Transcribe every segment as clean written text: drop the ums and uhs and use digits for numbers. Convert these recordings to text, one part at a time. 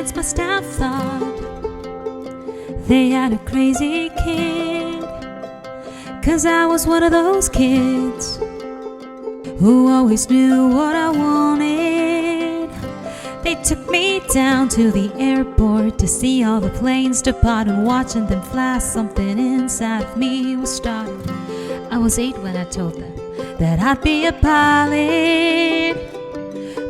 parents must have thought they had a crazy kid, 'cause I was one of those kids who always knew what I wanted. They took me down to the airport to see all the planes depart, and watching them fly, something inside of me was starting. I was 8 when I told them that I'd be a pilot,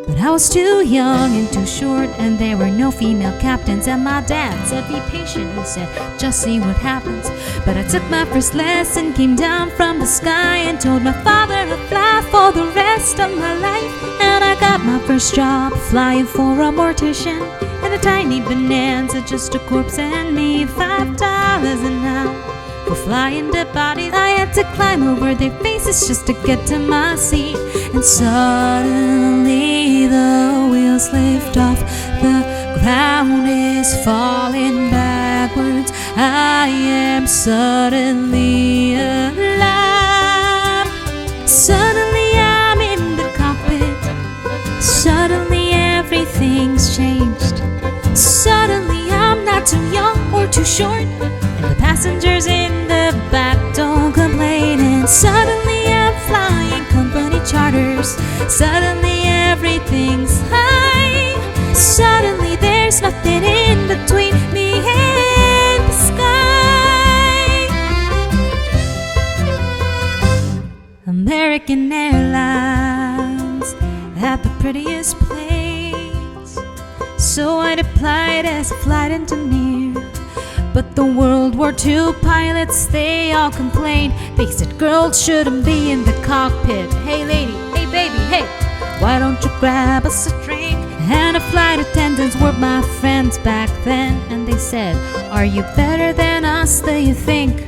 but I was too young and too short, and there were no female captains. And my dad said, be patient, he said, just see what happens. But I took my first lesson, came down from the sky, and told my father I'd fly for the rest of my life. And I got my first job flying for a mortician, and a tiny bonanza, just a corpse and me. $5 an hour for flying dead bodies. I had to climb over their faces just to get to my seat. And suddenly the wheels lift off, the ground is falling backwards. I am suddenly alive. Suddenly I'm in the cockpit. Suddenly everything's changed. Suddenly I'm not too young or too short, and the passengers in the back don't complain. And suddenly I'm flying company charters. Suddenly everything's high. Suddenly there's nothing in between me and the sky. American Airlines had the prettiest planes, so I'd applied as a flight engineer. But the World War II pilots, they all complained. They said girls shouldn't be in the cockpit. Hey lady, hey baby, hey, why don't you grab us a drink? And the flight attendants were my friends back then, and they said, are you better than us, do you think?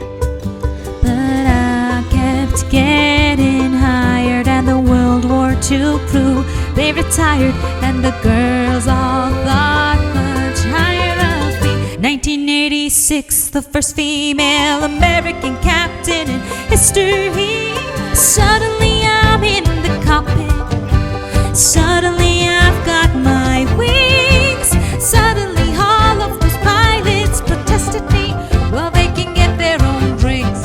But I kept getting hired, and the World War II crew, they retired, and the girls all thought much higher of me. 1986, the first female American captain in history. Suddenly I'm in the cockpit. Suddenly I've got my wings. Suddenly all of those pilots protested me. Well, they can get their own drinks.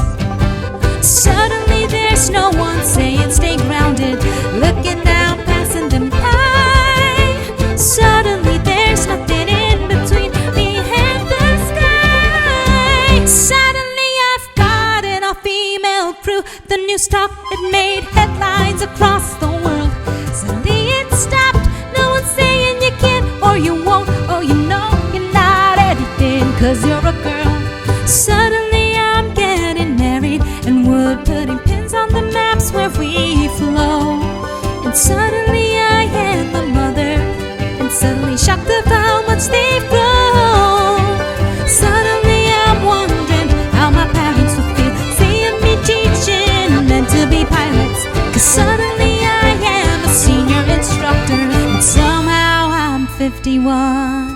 Suddenly there's no one saying stay grounded, looking down, passing them by. Suddenly there's nothing in between me and the sky. Suddenly I've got an all-female crew. The news talk, it made headlines across the world. Suddenly it stopped. No one's saying you can't or you won't. Oh, you know you're not anything 'cause you're a girl. Suddenly I'm getting married, and we're putting pins on the maps where we flow. And suddenly I am a mother, and suddenly shocked of how much they've grown. Suddenly I'm wondering how my parents would feel seeing me teaching men to be pilots. 'Cause suddenly I am a senior instructor, and somehow I'm 51.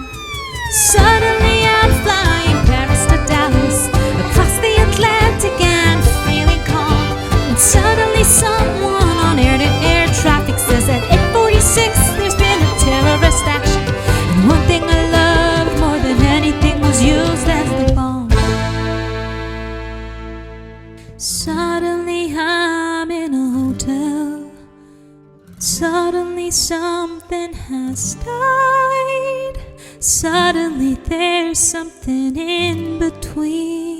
Suddenly I'm flying Paris to Dallas, across the Atlantic and feeling calm. And suddenly someone on air-to-air traffic says at 8:46 there's been a terrorist action. And one thing I loved more than anything was used as the bomb. Suddenly I'm in a hotel. Suddenly something has died. Suddenly there's something in between.